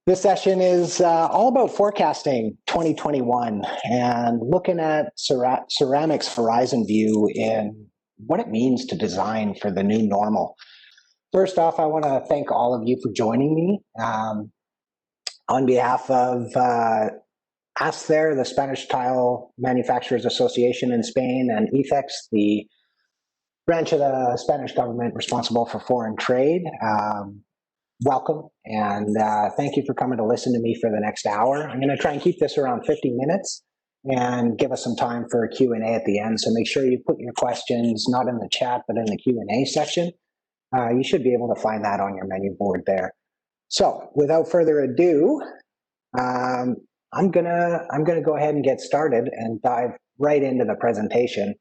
This session is all about forecasting 2021 and looking at ceramics horizon view in what it means to design for the new normal. First off, I want to thank all of you for joining me. On behalf of ASCER, the Spanish Tile Manufacturers Association in Spain, and IFEX, the branch of the Spanish government responsible for foreign trade, welcome, and thank you for coming to listen to me for the next hour. I'm going to try and keep this around 50 minutes and give us some time for a Q&A at the end, so make sure you put your questions not in the chat but in the Q&A section. You should be able to find that on your menu board there. So without further ado, I'm gonna go ahead and get started and dive right into the presentation.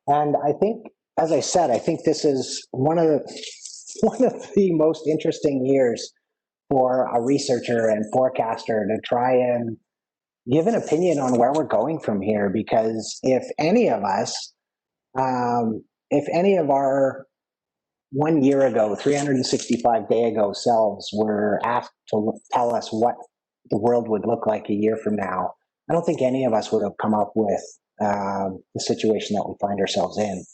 And I think, as I said, I think this is one of the most interesting years for a researcher and forecaster to try and give an opinion on where we're going from here. Because if any of us, if any of our 1 year ago, 365-day ago selves were asked to tell us what the world would look like a year from now, I don't think any of us would have come up with the situation that we find ourselves in.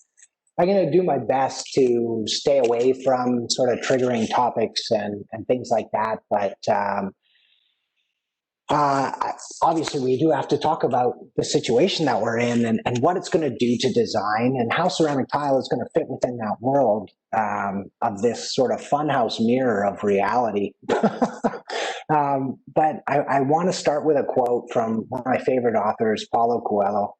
I'm going to do my best to stay away from sort of triggering topics and things like that, but obviously we do have to talk about the situation that we're in and what it's going to do to design and how ceramic tile is going to fit within that world of this sort of funhouse mirror of reality. But I want to start with a quote from one of my favorite authors, Paulo Coelho,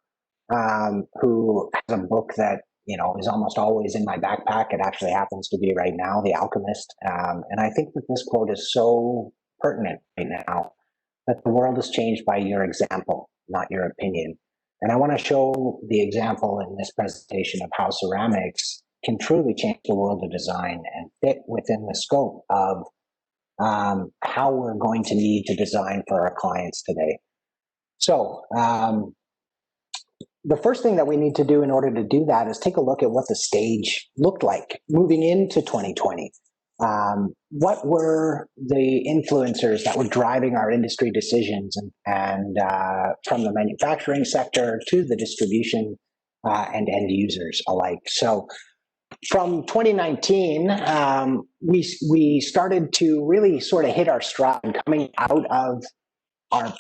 who has a book that is almost always in my backpack. It actually happens to be right now, The Alchemist. And I think that this quote is so pertinent right now, that the world is changed by your example, not your opinion. And I want to show the example in this presentation of how ceramics can truly change the world of design and fit within the scope of how we're going to need to design for our clients today. So the first thing that we need to do in order to do that is take a look at what the stage looked like moving into 2020. What were the influencers that were driving our industry decisions and from the manufacturing sector to the distribution and end users alike? So from 2019, we started to really sort of hit our stride coming out of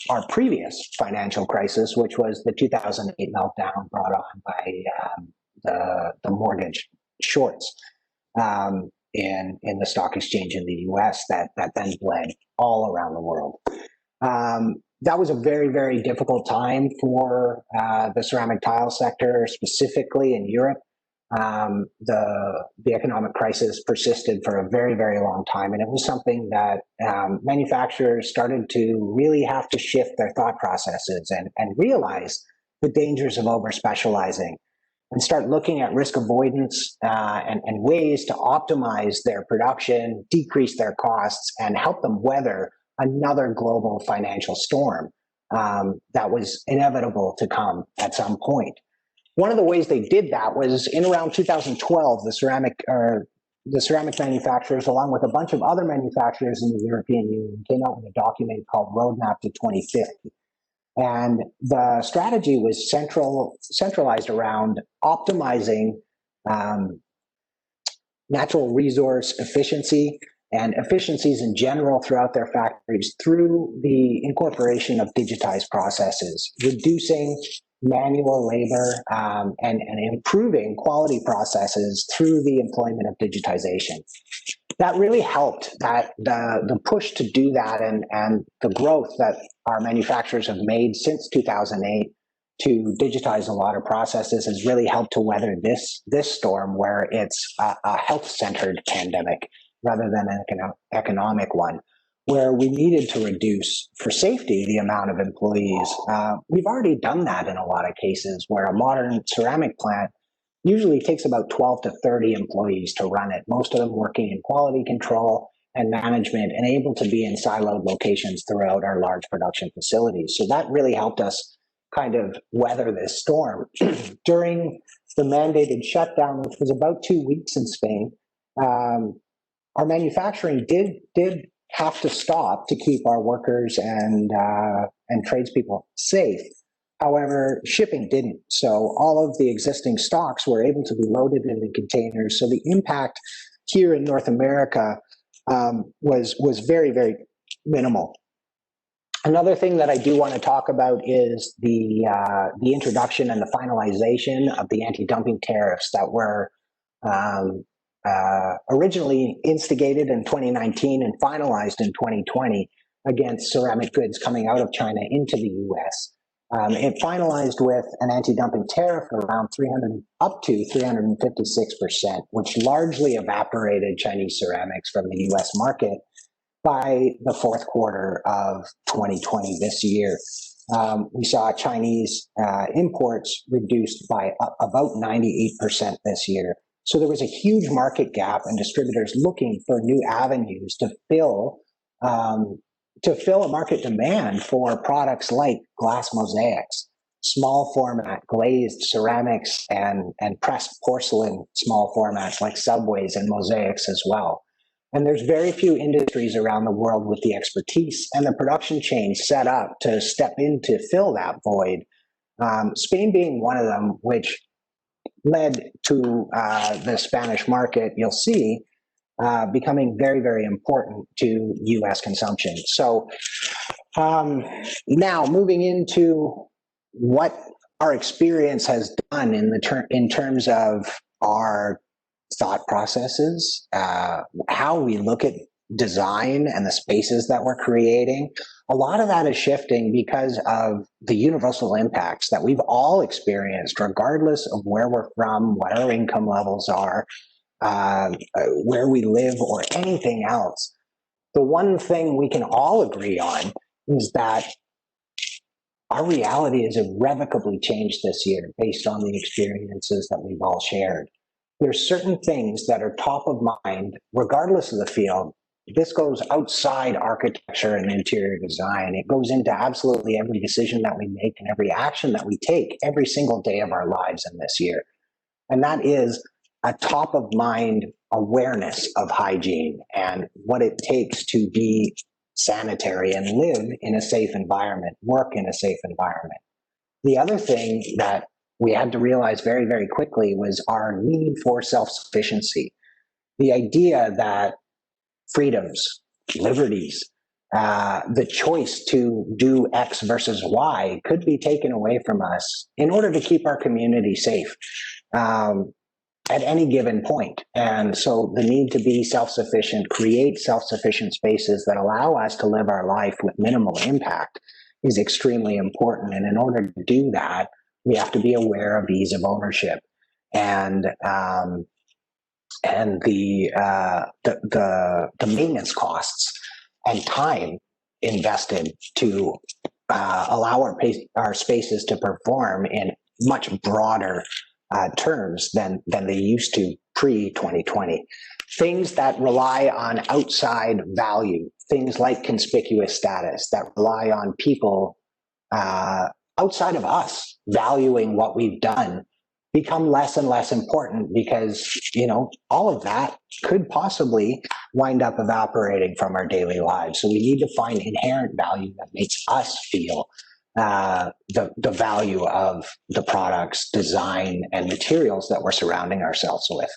our previous financial crisis, which was the 2008 meltdown brought on by the mortgage shorts in the stock exchange in the US that then bled all around the world. That was a very, very difficult time for the ceramic tile sector, specifically in Europe. The economic crisis persisted for a very, very long time, and it was something that manufacturers started to really have to shift their thought processes and realize the dangers of over-specializing and start looking at risk avoidance and ways to optimize their production, decrease their costs, and help them weather another global financial storm that was inevitable to come at some point. One of the ways they did that was in around 2012, the ceramic manufacturers, along with a bunch of other manufacturers in the European Union, came out with a document called Roadmap to 2050. And the strategy was centralized around optimizing natural resource efficiency and efficiencies in general throughout their factories through the incorporation of digitized processes, reducing manual labor and improving quality processes through the employment of digitization. That really helped. That the push to do that and the growth that our manufacturers have made since 2008 to digitize a lot of processes has really helped to weather this storm, where it's a health-centered pandemic rather than an economic one, where we needed to reduce for safety the amount of employees. We've already done that in a lot of cases, where a modern ceramic plant usually takes about 12 to 30 employees to run it, most of them working in quality control and management and able to be in siloed locations throughout our large production facilities. So that really helped us kind of weather this storm. During the mandated shutdown, which was about 2 weeks in Spain, our manufacturing did have to stop to keep our workers and tradespeople safe. However, shipping didn't. So all of the existing stocks were able to be loaded into containers. So the impact here in North America was very, very minimal. Another thing that I do want to talk about is the introduction and the finalization of the anti-dumping tariffs that were originally instigated in 2019 and finalized in 2020 against ceramic goods coming out of China into the U.S. It finalized with an anti-dumping tariff around up to 356%, which largely evaporated Chinese ceramics from the U.S. market by the fourth quarter of 2020 this year. We saw Chinese imports reduced by about 98% this year. So there was a huge market gap and distributors looking for new avenues to fill a market demand for products like glass mosaics, small format glazed ceramics, and pressed porcelain small formats like subways and mosaics as well. And there's very few industries around the world with the expertise and the production chain set up to step in to fill that void. Spain being one of them, which led to the Spanish market, you'll see, becoming very, very important to U.S. consumption. So now moving into what our experience has done in terms of our thought processes, how we look at design and the spaces that we're creating. A lot of that is shifting because of the universal impacts that we've all experienced, regardless of where we're from, what our income levels are, where we live, or anything else. The one thing we can all agree on is that our reality is irrevocably changed this year based on the experiences that we've all shared. There's certain things that are top of mind, regardless of the field. This goes outside architecture and interior design. It goes into absolutely every decision that we make and every action that we take every single day of our lives in this year. And that is a top of mind awareness of hygiene and what it takes to be sanitary and live in a safe environment, work in a safe environment. The other thing that we had to realize very, very quickly was our need for self-sufficiency. The idea that freedoms, liberties, the choice to do X versus Y could be taken away from us in order to keep our community safe at any given point. And so the need to be self-sufficient, create self-sufficient spaces that allow us to live our life with minimal impact is extremely important. And in order to do that, we have to be aware of ease of ownership and the maintenance costs and time invested to allow our spaces to perform in much broader terms than they used to pre-2020. Things that rely on outside value, things like conspicuous status, that rely on people outside of us valuing what we've done, become less and less important because, all of that could possibly wind up evaporating from our daily lives. So we need to find inherent value that makes us feel the value of the products, design, and materials that we're surrounding ourselves with.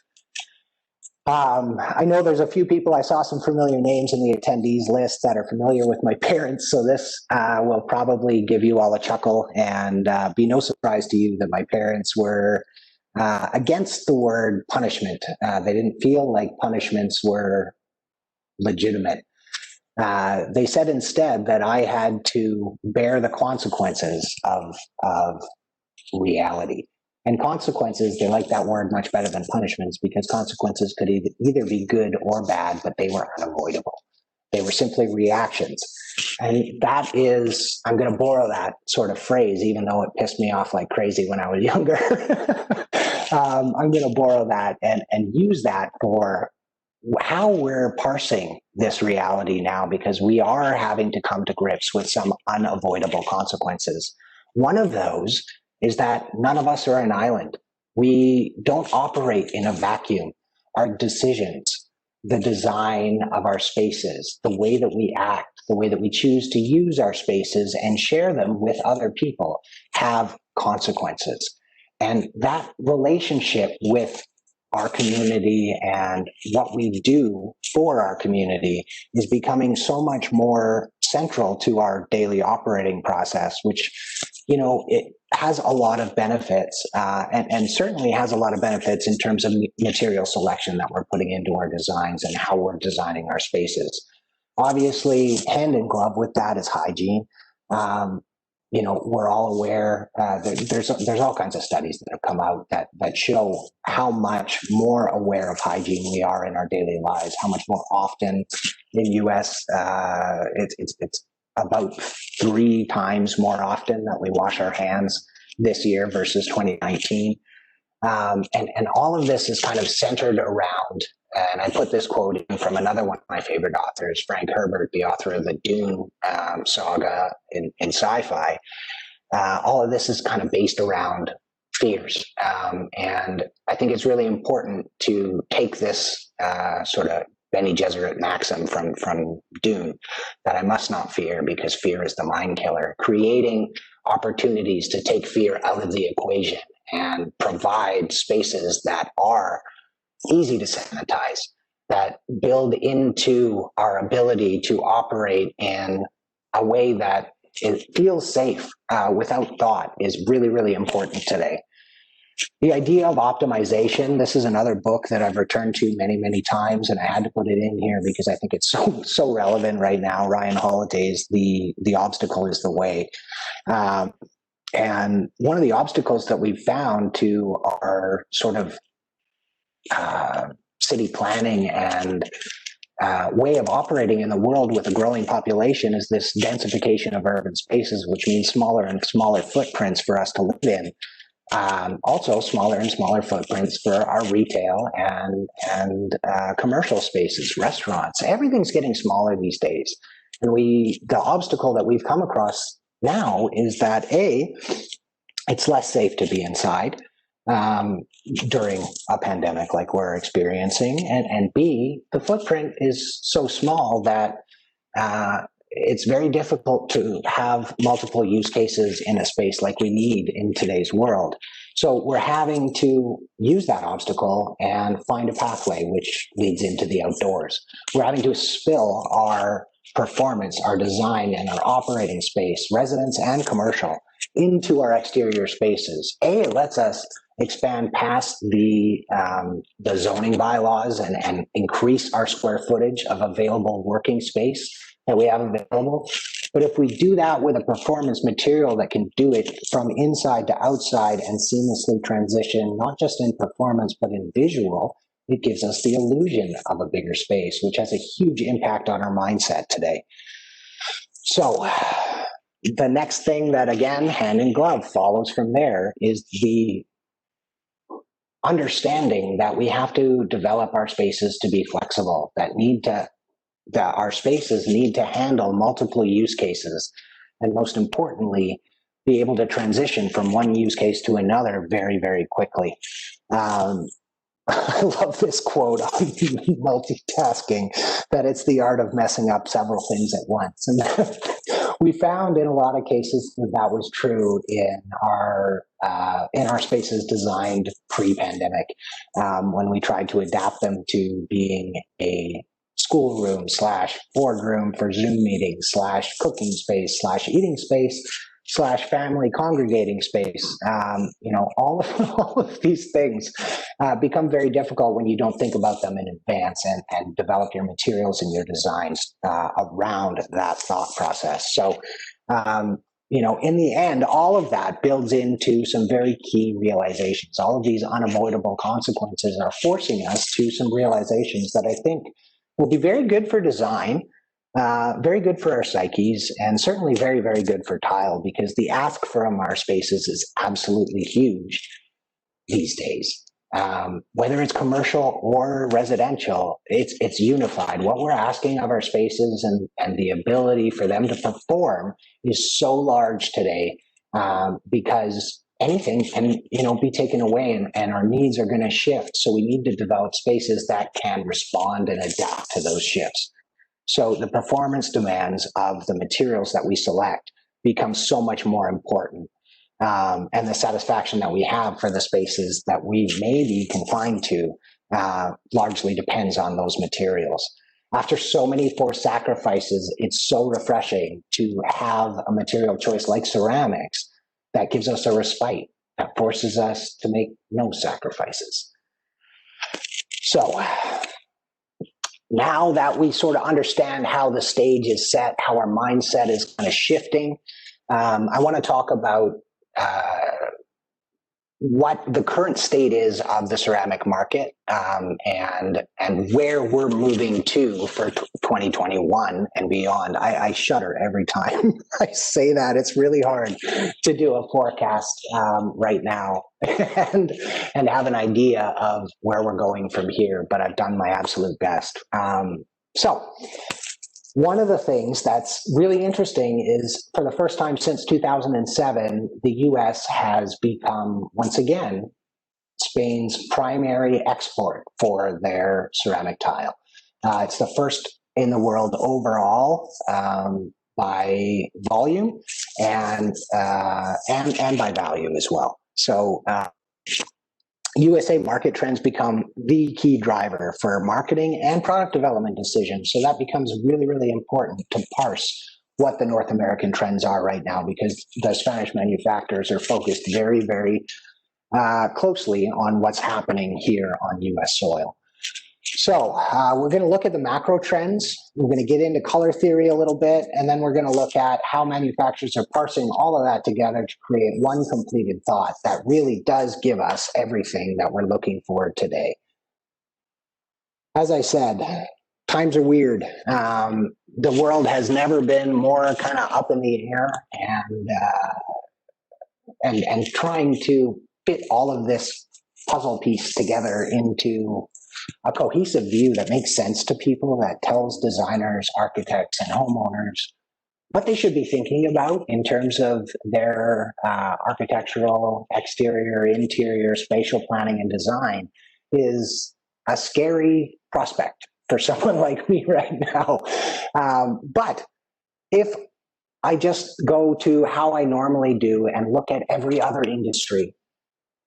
I know there's a few people, I saw some familiar names in the attendees list that are familiar with my parents, so this will probably give you all a chuckle and be no surprise to you that my parents were against the word punishment. They didn't feel like punishments were legitimate. They said instead that I had to bear the consequences of reality. And consequences, they like that word much better than punishments because consequences could either be good or bad, but they were unavoidable. They were simply reactions. And that is, I'm going to borrow that sort of phrase, even though it pissed me off like crazy when I was younger. I'm going to borrow that and use that for how we're parsing this reality now, because we are having to come to grips with some unavoidable consequences. One of those is that none of us are an island. We don't operate in a vacuum. Our decisions, the design of our spaces, the way that we act, the way that we choose to use our spaces and share them with other people have consequences. And that relationship with our community and what we do for our community is becoming so much more central to our daily operating process, which, it has a lot of benefits, and certainly has a lot of benefits in terms of material selection that we're putting into our designs and how we're designing our spaces. Obviously, hand in glove with that is hygiene. We're all aware there's all kinds of studies that have come out that show how much more aware of hygiene we are in our daily lives, how much more often in US it's about 3 times more often that we wash our hands this year versus 2019. And all of this is kind of centered around, and I put this quote in from another one of my favorite authors, Frank Herbert, the author of the Dune saga in sci-fi. All of this is kind of based around fears. And I think it's really important to take this sort of Bene Gesserit maxim from Dune, that I must not fear because fear is the mind killer, creating opportunities to take fear out of the equation and provide spaces that are easy to sanitize, that build into our ability to operate in a way that it feels safe without thought is really, really important today. The idea of optimization, this is another book that I've returned to many, many times, and I had to put it in here because I think it's so relevant right now. Ryan Holiday's The Obstacle is the Way. And one of the obstacles that we've found to our sort of city planning and way of operating in the world with a growing population is this densification of urban spaces, which means smaller and smaller footprints for us to live in. Also smaller and smaller footprints for our retail and commercial spaces, restaurants. Everything's getting smaller these days. And the obstacle that we've come across now is that it's less safe to be inside during a pandemic like we're experiencing, and B, the footprint is so small that it's very difficult to have multiple use cases in a space like we need in today's world. So we're having to use that obstacle and find a pathway which leads into the outdoors. We're having to spill our performance, our design, and our operating space, residence and commercial, into our exterior spaces. It lets us expand past the zoning bylaws and increase our square footage of available working space that we have available. But if we do that with a performance material that can do it from inside to outside and seamlessly transition, not just in performance, but in visual, it gives us the illusion of a bigger space, which has a huge impact on our mindset today. So the next thing that, again, hand in glove follows from there is the understanding that we have to develop our spaces to be flexible, that our spaces need to handle multiple use cases, and most importantly, be able to transition from one use case to another very, very quickly. I love this quote on multitasking, that it's the art of messing up several things at once. And we found in a lot of cases that was true in our spaces designed pre-pandemic, when we tried to adapt them to being a schoolroom / boardroom for Zoom meetings / cooking space / eating space / family congregating space. All of these things become very difficult when you don't think about them in advance and develop your materials and your designs around that thought process. So, in the end, all of that builds into some very key realizations. All of these unavoidable consequences are forcing us to some realizations that I think will be very good for design, very good for our psyches, and certainly very, very good for tile, because the ask from our spaces is absolutely huge these days. Whether it's commercial or residential, it's unified. What we're asking of our spaces and the ability for them to perform is so large today, because anything can, be taken away, and our needs are going to shift. So we need to develop spaces that can respond and adapt to those shifts. So the performance demands of the materials that we select become so much more important. And the satisfaction that we have for the spaces that we may be confined to largely depends on those materials. After so many forced sacrifices, it's so refreshing to have a material choice like ceramics that gives us a respite, that forces us to make no sacrifices. So now that we sort of understand how the stage is set, how our mindset is kind of shifting, I want to talk about what the current state is of the ceramic market, and where we're moving to for 2021 and beyond. I shudder every time I say that. It's really hard to do a forecast right now and have an idea of where we're going from here, but I've done my absolute best. So one of the things that's really interesting is, for the first time since 2007, the US has become, once again, Spain's primary export for their ceramic tile. It's the first in the world overall, by volume and by value as well. So USA market trends become the key driver for marketing and product development decisions. So that becomes really, really important to parse what the North American trends are right now, because the Spanish manufacturers are focused very, very closely on what's happening here on US soil. So we're going to look at the macro trends. We're going to get into color theory a little bit, and then we're going to look at how manufacturers are parsing all of that together to create one completed thought that really does give us everything that we're looking for today. As I said, times are weird. The world has never been more kind of up in the air, and trying to fit all of this puzzle piece together into a cohesive view that makes sense to people, that tells designers, architects, and homeowners what they should be thinking about in terms of their architectural, exterior, interior, spatial planning, and design, is a scary prospect for someone like me right now. But if I just go to how I normally do and look at every other industry,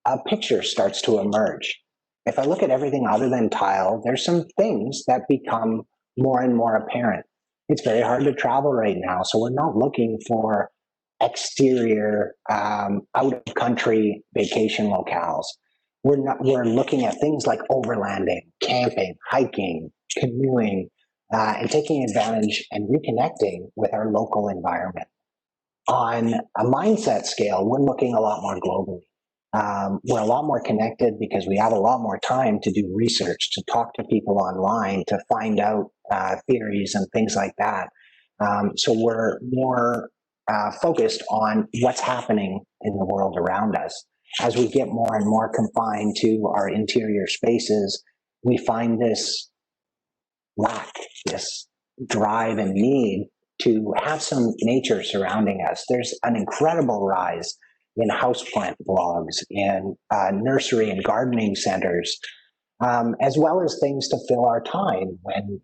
a picture starts to emerge. If I look at everything other than tile, there's some things that become more and more apparent. It's very hard to travel right now, so we're not looking for exterior, out-of-country vacation locales. We're looking at things like overlanding, camping, hiking, canoeing, and taking advantage and reconnecting with our local environment. On a mindset scale, we're looking a lot more globally. We're a lot more connected because we have a lot more time to do research, to talk to people online, to find out theories and things like that. So we're more focused on what's happening in the world around us. As we get more and more confined to our interior spaces, we find this lack, this drive and need to have some nature surrounding us. There's an incredible rise in houseplant blogs, in nursery and gardening centers, as well as things to fill our time when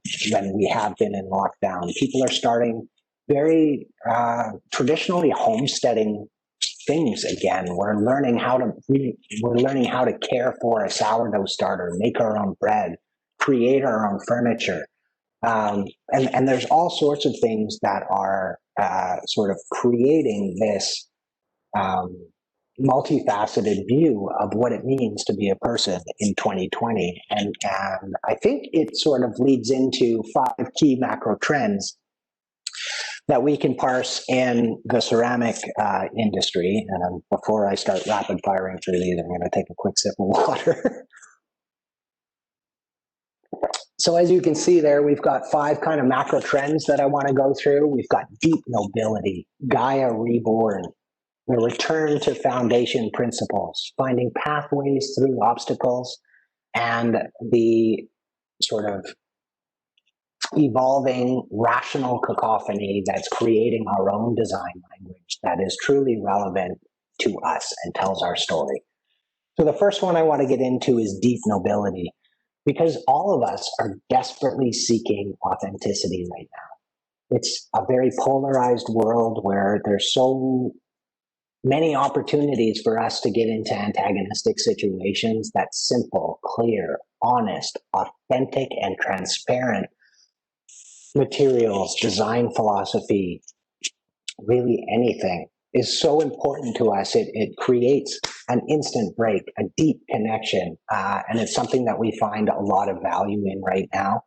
we have been in lockdown. People are starting very traditionally homesteading things again. We're learning how to care for a sourdough starter, make our own bread, create our own furniture. And there's all sorts of things that are sort of creating this multifaceted view of what it means to be a person in 2020. And I think it sort of leads into 5 key macro trends that we can parse in the ceramic industry. And before I start rapid firing through these, I'm going to take a quick sip of water. So as you can see there, we've got 5 kind of macro trends that I want to go through. We've got deep nobility, Guyar Reborn, the return to foundation principles, finding pathways through obstacles, and the sort of evolving rational cacophony that's creating our own design language that is truly relevant to us and tells our story. So the first one I want to get into is deep nobility, because all of us are desperately seeking authenticity right now. It's a very polarized world where there's so many opportunities for us to get into antagonistic situations that simple, clear, honest, authentic, and transparent materials, design philosophy, really anything is so important to us. It creates an instant break, a deep connection, and it's something that we find a lot of value in right now.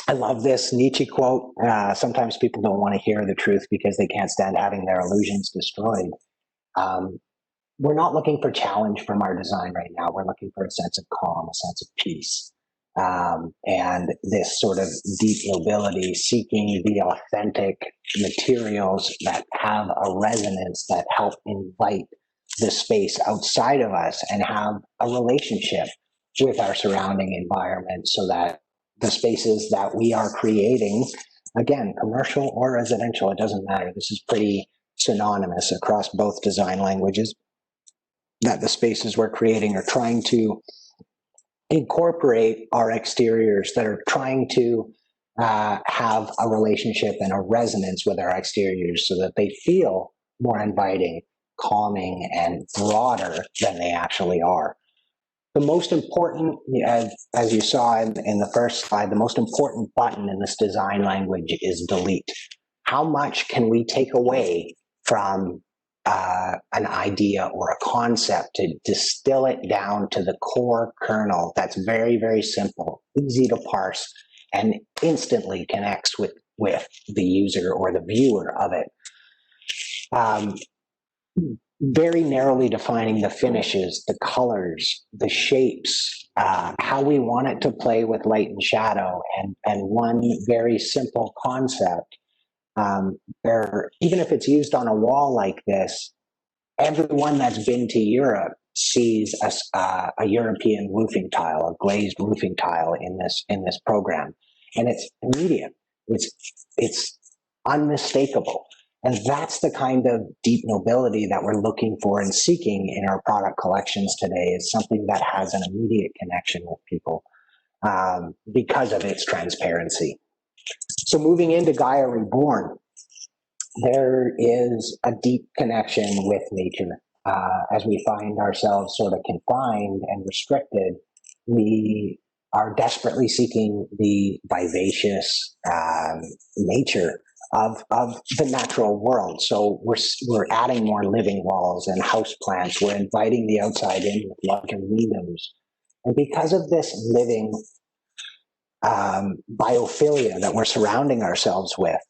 I love this Nietzsche quote. Sometimes people don't want to hear the truth because they can't stand having their illusions destroyed. We're not looking for challenge from our design right now. We're looking for a sense of calm, a sense of peace, and this sort of deep nobility, seeking the authentic materials that have a resonance, that help invite the space outside of us and have a relationship with our surrounding environment, so that the spaces that we are creating, again, commercial or residential, it doesn't matter. This is pretty synonymous across both design languages, that the spaces we're creating are trying to incorporate our exteriors, that are trying to have a relationship and a resonance with our exteriors, so that they feel more inviting, calming, and broader than they actually are. The most important, as you saw in the first slide, the most important button in this design language is delete. How much can we take away from an idea or a concept to distill it down to the core kernel that's very, very simple, easy to parse, and instantly connects with the user or the viewer of it. Very narrowly defining the finishes, the colors, the shapes, how we want it to play with light and shadow, and one very simple concept. Even if it's used on a wall like this, everyone that's been to Europe sees a European roofing tile, a glazed roofing tile in this program, and it's immediate. It's unmistakable. And that's the kind of deep nobility that we're looking for and seeking in our product collections today, is something that has an immediate connection with people because of its transparency. So moving into Guyar Reborn, there is a deep connection with nature. As we find ourselves sort of confined and restricted, we are desperately seeking the vivacious nature of the natural world. So we're adding more living walls and house plants. We're inviting the outside in with larger windows. And because of this living biophilia that we're surrounding ourselves with,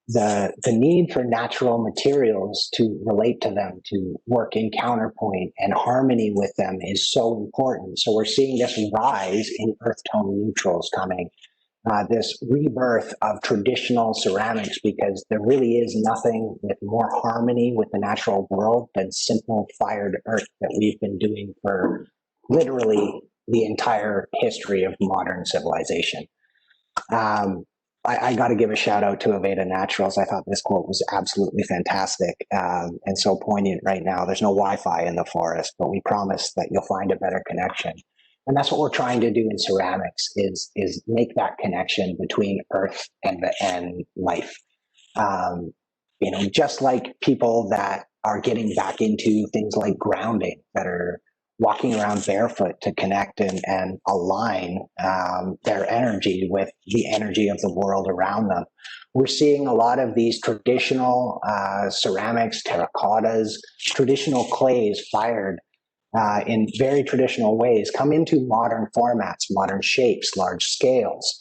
the need for natural materials to relate to them, to work in counterpoint and harmony with them, is so important. So we're seeing this rise in earth tone neutrals coming. This rebirth of traditional ceramics, because there really is nothing with more harmony with the natural world than simple fired earth that we've been doing for literally the entire history of modern civilization. I got to give a shout out to Aveda Naturals. I thought this quote was absolutely fantastic and so poignant right now. There's no Wi-Fi in the forest, but we promise that you'll find a better connection. And that's what we're trying to do in ceramics, is make that connection between earth and life. Just like people that are getting back into things like grounding, that are walking around barefoot to connect and align their energy with the energy of the world around them. We're seeing a lot of these traditional ceramics, terracottas, traditional clays fired in very traditional ways come into modern formats, modern shapes, large scales,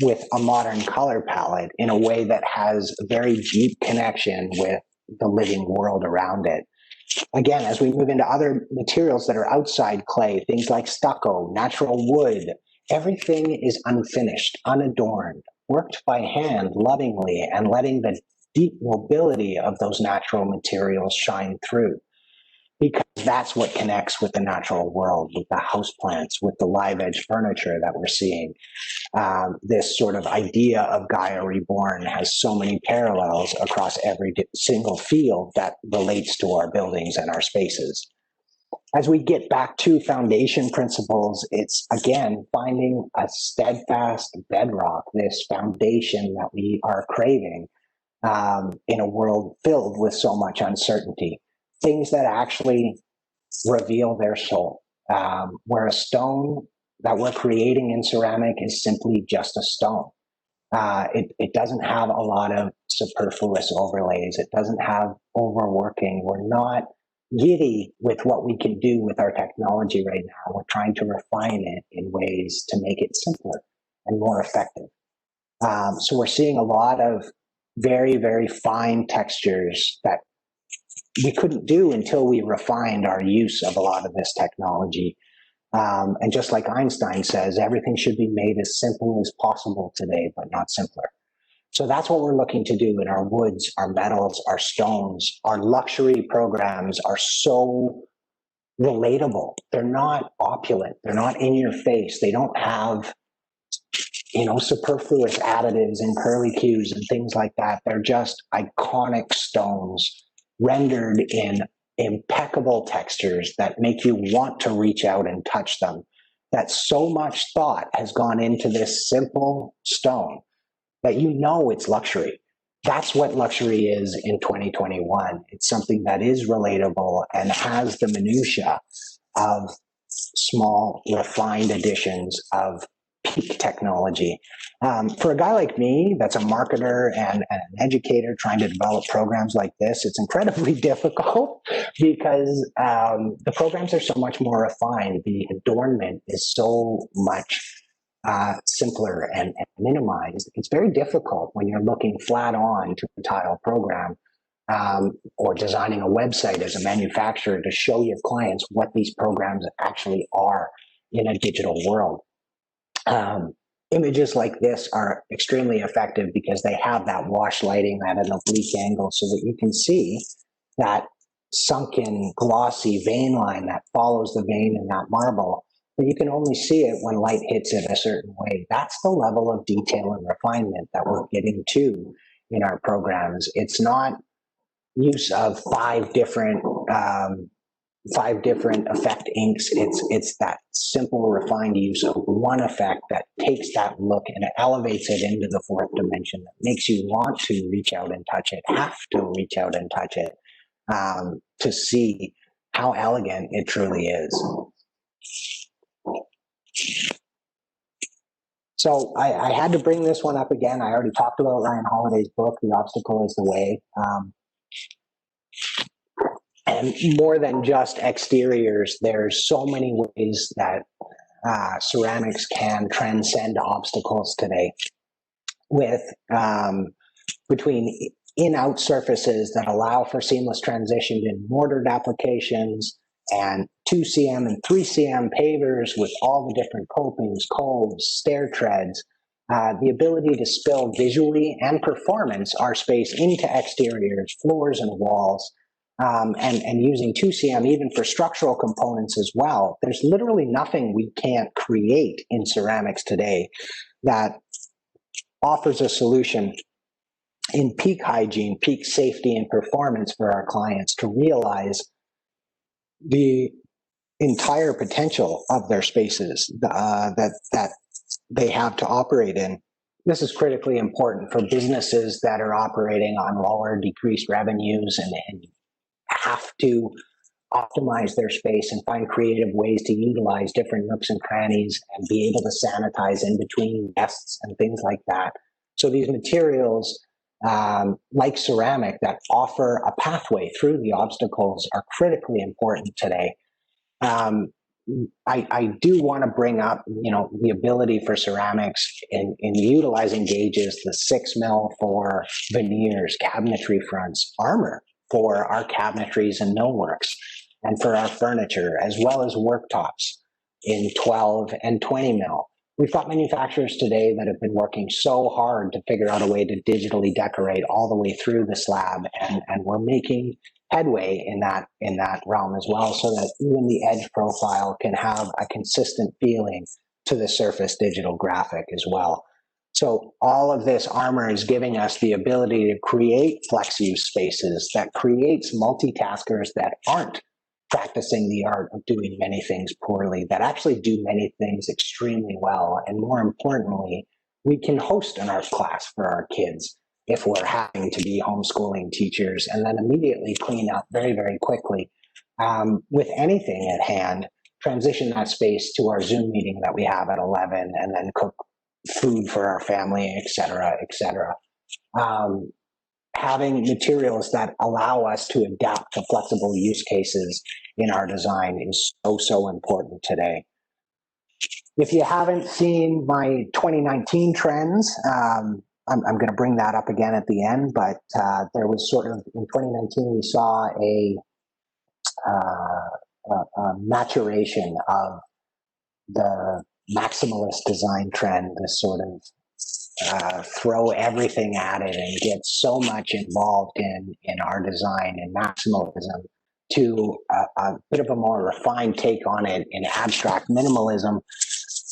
with a modern color palette in a way that has a very deep connection with the living world around it. Again, as we move into other materials that are outside clay, things like stucco, natural wood, everything is unfinished, unadorned, worked by hand lovingly, and letting the deep nobility of those natural materials shine through. because that's what connects with the natural world, with the houseplants, with the live edge furniture that we're seeing. This sort of idea of Guyar Reborn has so many parallels across every single field that relates to our buildings and our spaces. As we get back to foundation principles, it's again finding a steadfast bedrock, this foundation that we are craving in a world filled with so much uncertainty. Things that actually reveal their soul. Where a stone that we're creating in ceramic is simply just a stone. It doesn't have a lot of superfluous overlays. It doesn't have overworking. We're not giddy with what we can do with our technology right now. We're trying to refine it in ways to make it simpler and more effective. So we're seeing a lot of very, very fine textures that we couldn't do until we refined our use of a lot of this technology. And just like Einstein says, everything should be made as simple as possible today, but not simpler. So that's what we're looking to do in our woods, our metals, our stones. Our luxury programs are so relatable. They're not opulent. They're not in your face. They don't have, superfluous additives and curlicues and things like that. They're just iconic stones rendered in impeccable textures that make you want to reach out and touch them. That so much thought has gone into this simple stone that it's luxury. That's what luxury is in 2021. It's something that is relatable and has the minutiae of small, refined additions of peak technology. For a guy like me, that's a marketer and an educator trying to develop programs like this, it's incredibly difficult because the programs are so much more refined. The adornment is so much simpler and minimized. It's very difficult when you're looking flat on to a tile program or designing a website as a manufacturer to show your clients what these programs actually are in a digital world. Images like this are extremely effective because they have that wash lighting at an oblique angle so that you can see that sunken, glossy vein line that follows the vein in that marble, but you can only see it when light hits it a certain way. That's the level of detail and refinement that we're getting to in our programs. It's not use of five different effect inks. It's that simple, refined use of one effect that takes that look and elevates it into the fourth dimension, that makes you want to reach out and touch it, have to reach out and touch it to see how elegant it truly is. So I had to bring this one up again. I already talked about Ryan Holiday's book, The Obstacle is the Way. And more than just exteriors, there's so many ways that ceramics can transcend obstacles today with between in-out surfaces that allow for seamless transition in mortared applications and 2cm and 3cm pavers with all the different copings, coves, stair treads, the ability to spill visually and performance our space into exteriors, floors, and walls. And using 2cm even for structural components as well. There's literally nothing we can't create in ceramics today that offers a solution in peak hygiene, peak safety, and performance for our clients to realize the entire potential of their spaces that they have to operate in. This is critically important for businesses that are operating on lower, decreased revenues and have to optimize their space and find creative ways to utilize different nooks and crannies and be able to sanitize in between guests and things like that. So these materials, like ceramic, that offer a pathway through the obstacles are critically important today. I do want to bring up, the ability for ceramics in utilizing gauges, the 6 mil for veneers, cabinetry fronts, armor for our cabinetries and millworks, and for our furniture, as well as worktops in 12 and 20 mil. We've got manufacturers today that have been working so hard to figure out a way to digitally decorate all the way through the slab, and we're making headway in that realm as well, so that even the edge profile can have a consistent feeling to the surface digital graphic as well. So all of this armor is giving us the ability to create flex use spaces that creates multitaskers that aren't practicing the art of doing many things poorly, that actually do many things extremely well. And more importantly, we can host an art class for our kids if we're having to be homeschooling teachers, and then immediately clean up very, very quickly with anything at hand, transition that space to our Zoom meeting that we have at 11, and then cook food for our family, et cetera, et cetera. Having materials that allow us to adapt to flexible use cases in our design is so, so important today. If you haven't seen my 2019 trends, I'm going to bring that up again at the end, but there was sort of, in 2019, we saw a maturation of the maximalist design trend, this sort of throw everything at it and get so much involved in our design and maximalism, to a bit of a more refined take on it in abstract minimalism,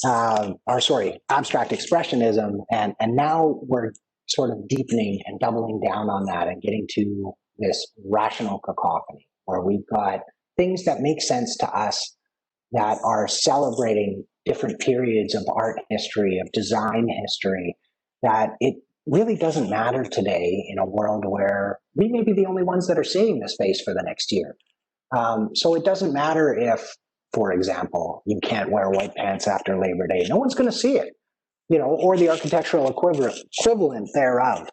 abstract expressionism, and now we're sort of deepening and doubling down on that and getting to this rational cacophony, where we've got things that make sense to us that are celebrating different periods of art history, of design history, that it really doesn't matter today in a world where we may be the only ones that are seeing the space for the next year. So it doesn't matter if, for example, you can't wear white pants after Labor Day. No one's going to see it, or the architectural equivalent thereof.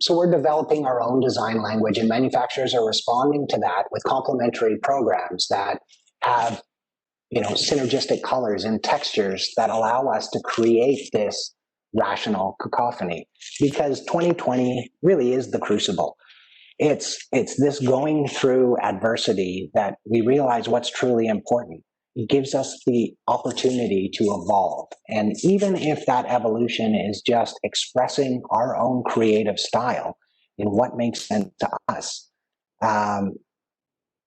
So we're developing our own design language, and manufacturers are responding to that with complementary programs that have, synergistic colors and textures that allow us to create this rational cacophony, because 2020 really is the crucible. It's this going through adversity that we realize what's truly important. It gives us the opportunity to evolve. And even if that evolution is just expressing our own creative style in what makes sense to us,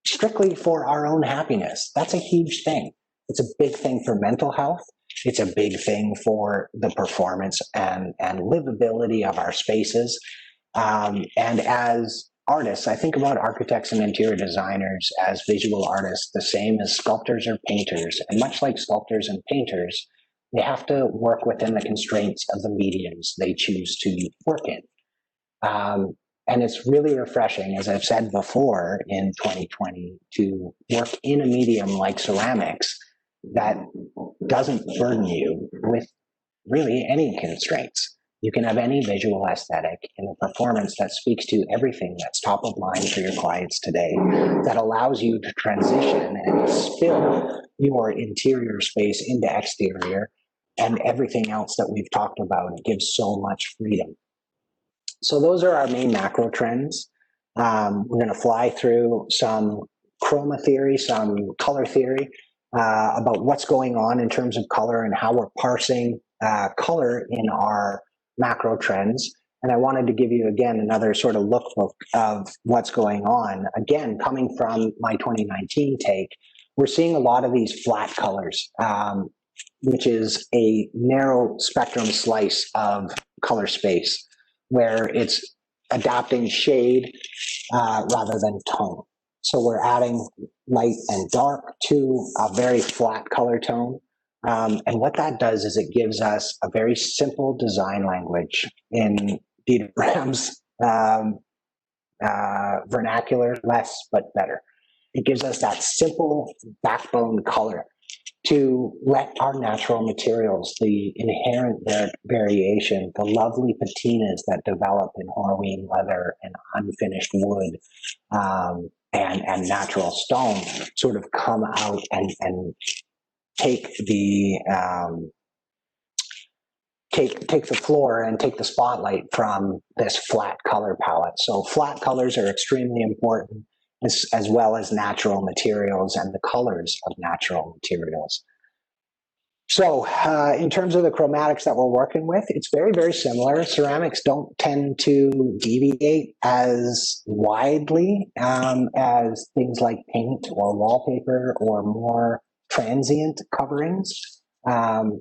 strictly for our own happiness, that's a huge thing. It's a big thing for mental health. It's a big thing for the performance and livability of our spaces. And as artists, I think about architects and interior designers as visual artists, the same as sculptors or painters. And much like sculptors and painters, they have to work within the constraints of the mediums they choose to work in. And it's really refreshing, as I've said before, in 2020, to work in a medium like ceramics that doesn't burden you with really any constraints. You can have any visual aesthetic in a performance that speaks to everything that's top of mind for your clients today, that allows you to transition and spill your interior space into exterior and everything else that we've talked about. It gives so much freedom. So those are our main macro trends. We're going to fly through some chroma theory, some color theory, about what's going on in terms of color and how we're parsing color in our macro trends. And I wanted to give you, again, another sort of lookbook of what's going on. Again, coming from my 2019 take, we're seeing a lot of these flat colors, which is a narrow spectrum slice of color space, where it's adapting shade rather than tone. So we're adding light and dark to a very flat color tone. And what that does is it gives us a very simple design language in Dieter Brahms' vernacular, less but better. It gives us that simple backbone color to let our natural materials, the inherent variation, the lovely patinas that develop in Horween leather and unfinished wood, and natural stone, sort of come out and take the take the floor and take the spotlight from this flat color palette. So flat colors are extremely important, as well as natural materials and the colors of natural materials. So in terms of the chromatics that we're working with, it's very, very similar. Ceramics don't tend to deviate as widely as things like paint or wallpaper or more transient coverings.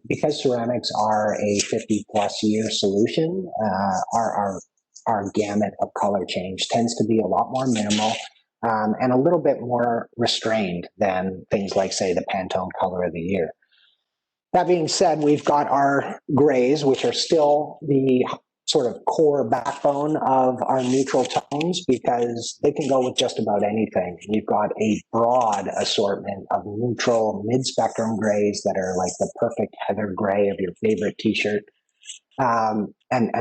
Because ceramics are a 50-plus year solution, our gamut of color change tends to be a lot more minimal and a little bit more restrained than things like, say, the Pantone color of the year. That being said, we've got our grays, which are still the sort of core backbone of our neutral tones because they can go with just about anything. You've got a broad assortment of neutral mid-spectrum grays that are like the perfect heather gray of your favorite t-shirt. And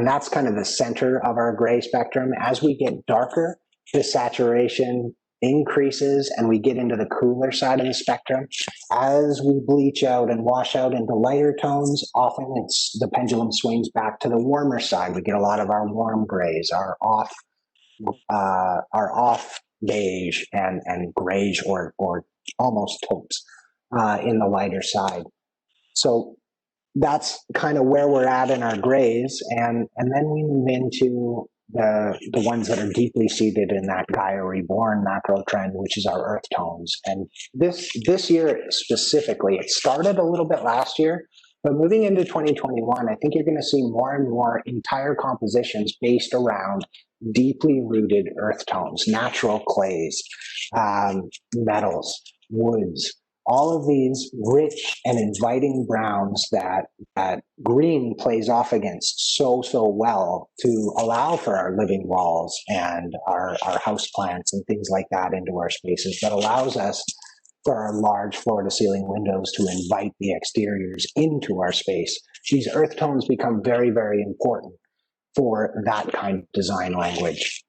that's kind of the center of our gray spectrum. As we get darker, the saturation increases and we get into the cooler side of the spectrum. As we bleach out and wash out into lighter tones, often the pendulum swings back to the warmer side. We get a lot of our warm grays, our off beige and grayish or almost taupes in the lighter side. So that's kind of where we're at in our grays, and then we move into the ones that are deeply seated in that Guyar Reborn macro trend, which is our earth tones. And this year specifically, it started a little bit last year, but moving into 2021, I think you're going to see more and more entire compositions based around deeply rooted earth tones, natural clays, metals, woods, all of these rich and inviting browns that green plays off against so well to allow for our living walls and our house plants and things like that into our spaces, that allows us for our large floor to ceiling windows to invite the exteriors into our space. These earth tones become very, very important for that kind of design language.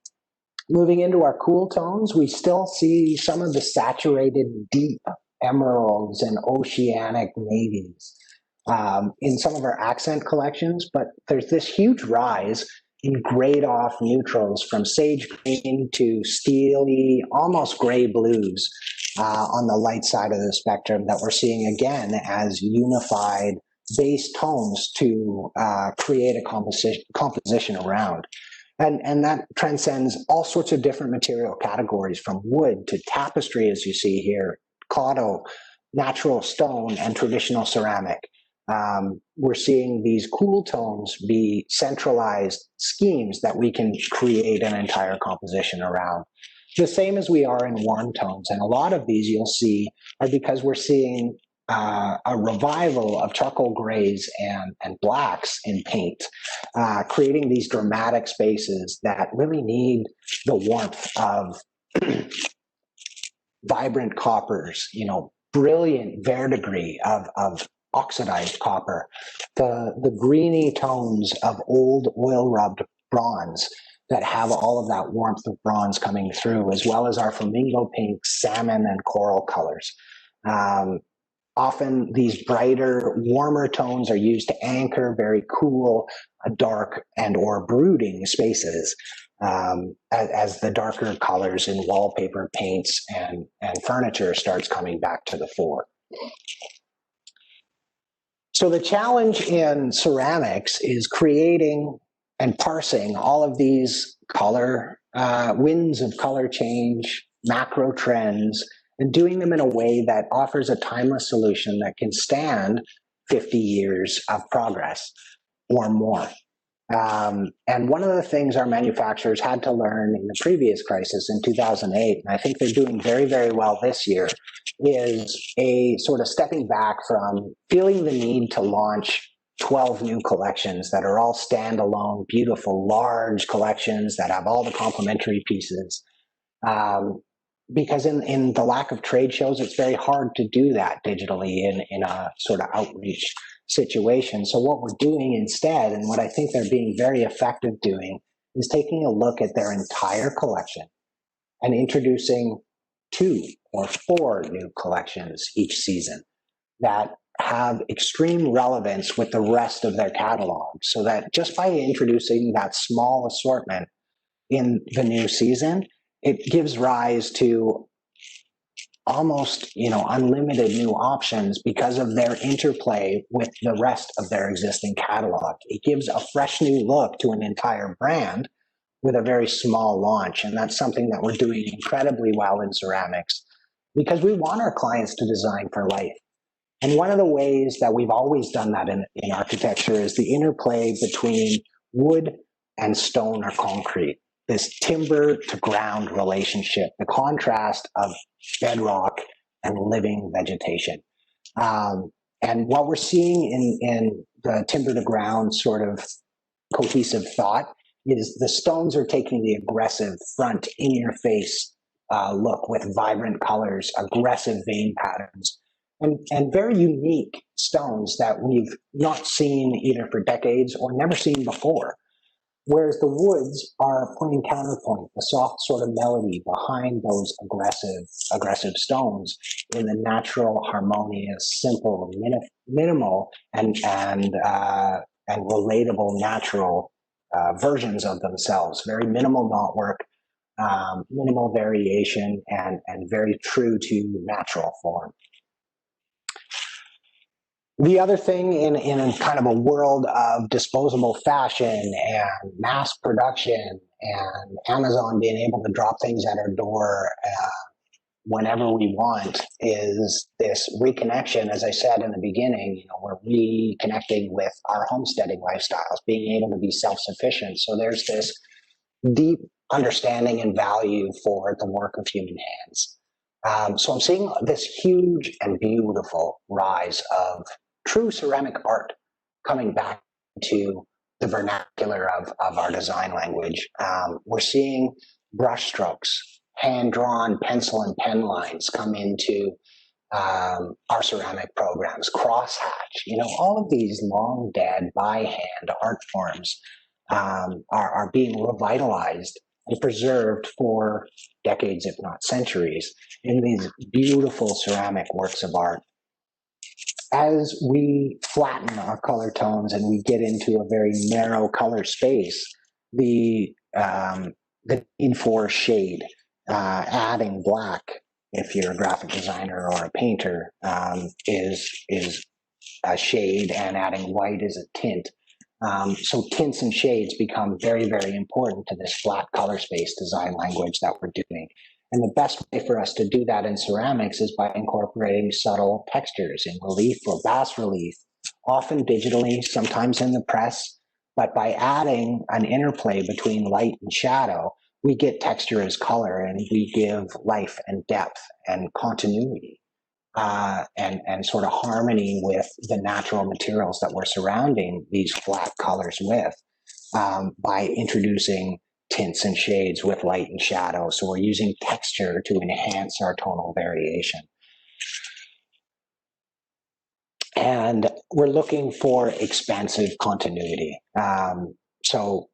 Moving into our cool tones, we still see some of the saturated deep emeralds and oceanic navies in some of our accent collections, but there's this huge rise in grayed off neutrals from sage green to steely, almost gray blues on the light side of the spectrum that we're seeing again as unified base tones to create a composition around. And that transcends all sorts of different material categories, from wood to tapestry, as you see here, caudo, natural stone, and traditional ceramic. We're seeing these cool tones be centralized schemes that we can create an entire composition around. The same as we are in warm tones. And a lot of these you'll see are because we're seeing a revival of charcoal grays and blacks in paint, creating these dramatic spaces that really need the warmth of vibrant coppers, brilliant verdigris of oxidized copper, the greeny tones of old oil-rubbed bronze that have all of that warmth of bronze coming through, as well as our flamingo pink, salmon, and coral colors. Often these brighter, warmer tones are used to anchor very cool, dark, and or brooding spaces as the darker colors in wallpaper, paints, and furniture starts coming back to the fore. So the challenge in ceramics is creating and parsing all of these color, winds of color change, macro trends, and doing them in a way that offers a timeless solution that can stand 50 years of progress or more. And one of the things our manufacturers had to learn in the previous crisis in 2008, and I think they're doing very, very well this year, is a sort of stepping back from feeling the need to launch 12 new collections that are all standalone, beautiful, large collections that have all the complementary pieces. Because in the lack of trade shows, it's very hard to do that digitally in a sort of outreach situation. So what we're doing instead, and what I think they're being very effective doing, is taking a look at their entire collection and introducing 2 or 4 new collections each season that have extreme relevance with the rest of their catalog, so that just by introducing that small assortment in the new season, it gives rise to almost, unlimited new options because of their interplay with the rest of their existing catalog. It gives a fresh new look to an entire brand with a very small launch. And that's something that we're doing incredibly well in ceramics because we want our clients to design for life. And one of the ways that we've always done that in architecture is the interplay between wood and stone or concrete, this timber to ground relationship, the contrast of bedrock and living vegetation. And what we're seeing in the timber to ground sort of cohesive thought is the stones are taking the aggressive front in your face look with vibrant colors, aggressive vein patterns, and very unique stones that we've not seen either for decades or never seen before. Whereas the woods are playing counterpoint, the soft sort of melody behind those aggressive stones in the natural, harmonious, simple, minimal, and relatable natural versions of themselves. Very minimal knotwork, minimal variation, and very true to natural form. The other thing in kind of a world of disposable fashion and mass production and Amazon being able to drop things at our door whenever we want is this reconnection. As I said in the beginning, we're reconnecting with our homesteading lifestyles, being able to be self-sufficient. So there's this deep understanding and value for the work of human hands. So I'm seeing this huge and beautiful rise of true ceramic art coming back to the vernacular of our design language. We're seeing brush strokes, hand-drawn pencil and pen lines come into our ceramic programs, crosshatch, all of these long dead by hand art forms are being revitalized and preserved for decades, if not centuries, in these beautiful ceramic works of art. As we flatten our color tones and we get into a very narrow color space, the need for shade, adding black, if you're a graphic designer or a painter, is a shade, and adding white is a tint. So tints and shades become very, very important to this flat color space design language that we're doing. And the best way for us to do that in ceramics is by incorporating subtle textures in relief or bas relief, often digitally, sometimes in the press. But by adding an interplay between light and shadow, we get texture as color, and we give life and depth and continuity and sort of harmony with the natural materials that we're surrounding these flat colors with by introducing tints and shades with light and shadow. So we're using texture to enhance our tonal variation. And we're looking for expansive continuity. So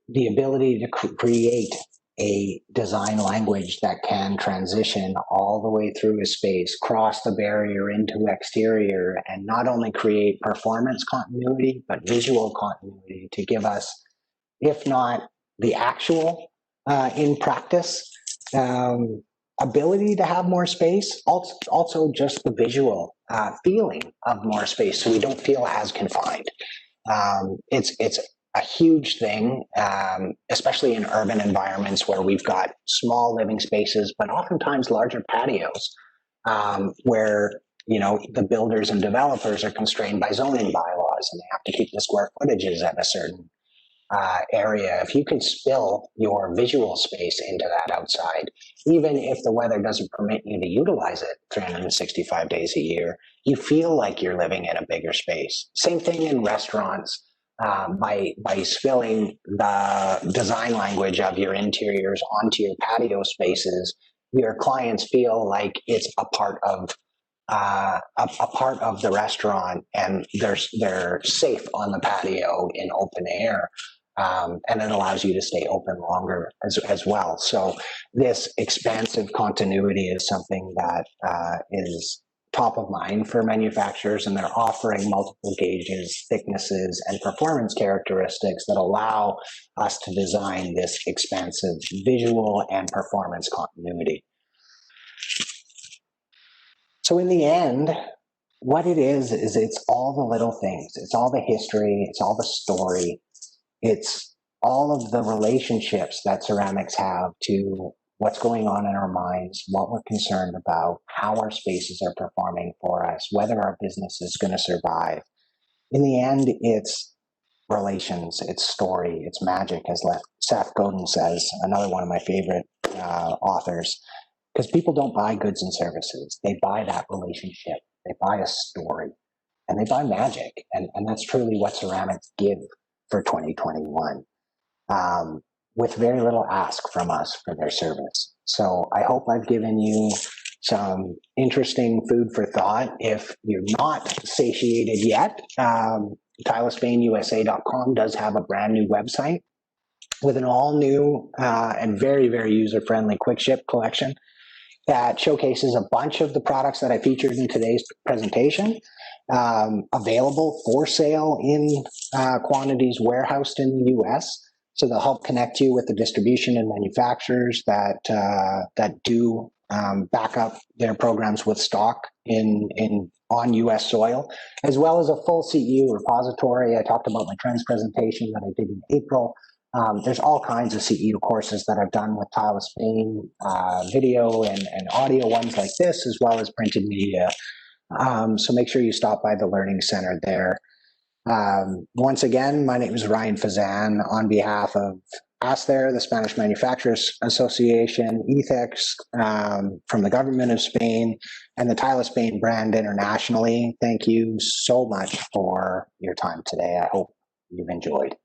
the ability to create a design language that can transition all the way through a space, cross the barrier into exterior, and not only create performance continuity, but visual continuity to give us, if not the actual in practice ability to have more space, also just the visual feeling of more space, so we don't feel as confined. It's a huge thing, especially in urban environments where we've got small living spaces, but oftentimes larger patios, where the builders and developers are constrained by zoning bylaws, and they have to keep the square footages at a certain area. If you can spill your visual space into that outside, even if the weather doesn't permit you to utilize it 365 days a year, you feel like you're living in a bigger space. Same thing in restaurants. By spilling the design language of your interiors onto your patio spaces, your clients feel like it's a part of the restaurant, and they're safe on the patio in open air. And it allows you to stay open longer as well. So this expansive continuity is something that is top of mind for manufacturers, and they're offering multiple gauges, thicknesses, and performance characteristics that allow us to design this expansive visual and performance continuity. So in the end, what it is it's all the little things. It's all the history. It's all the story. It's all of the relationships that ceramics have to what's going on in our minds, what we're concerned about, how our spaces are performing for us, whether our business is going to survive. In the end, it's relations, it's story, it's magic, as Seth Godin says, another one of my favorite authors, because people don't buy goods and services. They buy that relationship. They buy a story and they buy magic. And that's truly what ceramics give for 2021, with very little ask from us for their service. So I hope I've given you some interesting food for thought. If you're not satiated yet, tilespainUSA.com does have a brand new website with an all new and very, very user-friendly quick ship collection that showcases a bunch of the products that I featured in today's presentation, available for sale in quantities warehoused in the US. So they'll help connect you with the distribution and manufacturers that do back up their programs with stock on US soil, as well as a full CEU repository. I talked about my trends presentation that I did in April. There's all kinds of CEU courses that I've done with Tile of Spain, video and audio ones like this, as well as printed media. So make sure you stop by the Learning Center there. Once again, my name is Ryan Fazan on behalf of ASTER, the Spanish Manufacturers Association, ETHEX, from the government of Spain, and the Tile of Spain brand internationally. Thank you so much for your time today. I hope you've enjoyed.